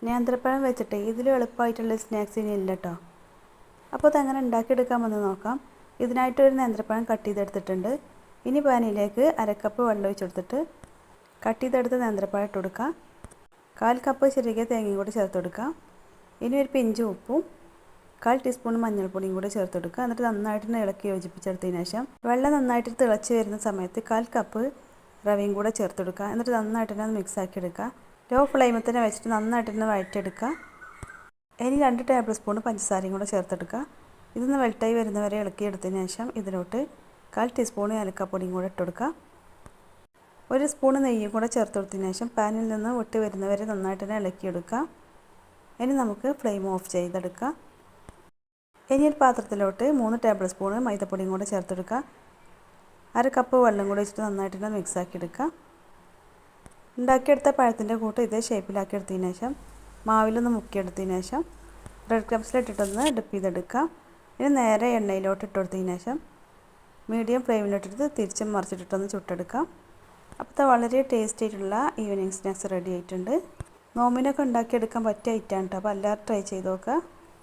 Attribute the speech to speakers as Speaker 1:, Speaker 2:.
Speaker 1: നേന്ത്രപ്പഴം വെച്ചിട്ട് ഇതിലും എളുപ്പമായിട്ടുള്ള സ്നാക്സ് ഇനി ഇല്ല കേട്ടോ. അപ്പോൾ അതെങ്ങനെ ഉണ്ടാക്കിയെടുക്കാമെന്ന് നോക്കാം. ഇതിനായിട്ടൊരു നേന്ത്രപ്പഴം കട്ട് ചെയ്തെടുത്തിട്ടുണ്ട്. ഇനി പാനിലേക്ക് അരക്കപ്പ് വെള്ളം ഒഴിച്ചെടുത്തിട്ട് കട്ട് ചെയ്തെടുത്ത നേന്ത്രപ്പഴം ഇട്ട് കൊടുക്കാം. 1/4 കപ്പ് ചെറിയ തേങ്ങയും കൂടി ചേർത്ത് കൊടുക്കാം. ഇനി ഒരു പിഞ്ച് ഉപ്പും 1/4 ടീസ്പൂൺ മഞ്ഞൾപ്പൊടിയും കൂടി ചേർത്ത് കൊടുക്കുക. എന്നിട്ട് നന്നായിട്ട് ഇളക്കി യോജിപ്പിച്ചെടുത്തതിന് ശേഷം വെള്ളം നന്നായിട്ട് തിളച്ച് വരുന്ന സമയത്ത് 1/4 കപ്പ് റവയും കൂടെ ചേർത്ത് കൊടുക്കുക. എന്നിട്ട് നന്നായിട്ട് തന്നെ മിക്സ് ആക്കി എടുക്കുക. ലോ ഫ്ലെയിമിൽ തന്നെ വെച്ചിട്ട് നന്നായിട്ട് തന്നെ വഴറ്റിയെടുക്കുക. ഇനി 2 ടേബിൾ സ്പൂൺ പഞ്ചസാരയും കൂടെ ചേർത്തെടുക്കുക. ഇതൊന്ന് വെൽട്ടായി വരുന്നവരെ ഇളക്കിയെടുത്തതിന് ശേഷം ഇതിലോട്ട് 1/4 ടീസ്പൂൺ ഏലക്കപ്പൊടിയും കൂടെ ഇട്ട് കൊടുക്കുക. 1 സ്പൂൺ നെയ്യും കൂടെ ചേർത്ത് കൊടുത്തതിന് ശേഷം പാനിൽ നിന്ന് വിട്ട് വരുന്നവരെ നന്നായിട്ട് തന്നെ ഇളക്കിയെടുക്കുക. ഇനി നമുക്ക് ഫ്ലെയിം ഓഫ് ചെയ്തെടുക്കാം. ഇനി ഒരു പാത്രത്തിലോട്ട് 3 ടേബിൾ സ്പൂൺ മൈദപ്പൊടിയും കൂടെ ചേർത്തെടുക്കുക. 1/2 കപ്പ് വെള്ളം കൂടി വെച്ചിട്ട് നന്നായിട്ട് തന്നെ മിക്സ് ആക്കി എടുക്കുക. ഉണ്ടാക്കിയെടുത്ത പഴത്തിൻ്റെ കൂട്ട് ഇതേ ഷേപ്പിലാക്കി എടുത്തതിന് ശേഷം മാവിലൊന്ന് മുക്കിയെടുത്തതിന് ശേഷം ബ്രെഡ് ക്രംസിലിട്ടിട്ടൊന്ന് ഡിപ്പ് ചെയ്തെടുക്കുക. ഇനി നേരെ എണ്ണയിലോട്ട് ഇട്ട് കൊടുത്തതിന് ശേഷം മീഡിയം ഫ്ലെയിമിലിട്ടിട്ട് തിരിച്ചും മറിച്ചിട്ടിട്ടൊന്ന് ചുട്ടെടുക്കാം. അപ്പോൾ വളരെ ടേസ്റ്റി ആയിട്ടുള്ള ഈവനിങ് സ്നാക്സ് റെഡി ആയിട്ടുണ്ട്. നോമ്പിനൊക്കെ ഉണ്ടാക്കിയെടുക്കാൻ പറ്റിയ ഐറ്റമാണ് കേട്ടോ. അപ്പോൾ എല്ലാവരും ട്രൈ ചെയ്ത് നോക്കുക.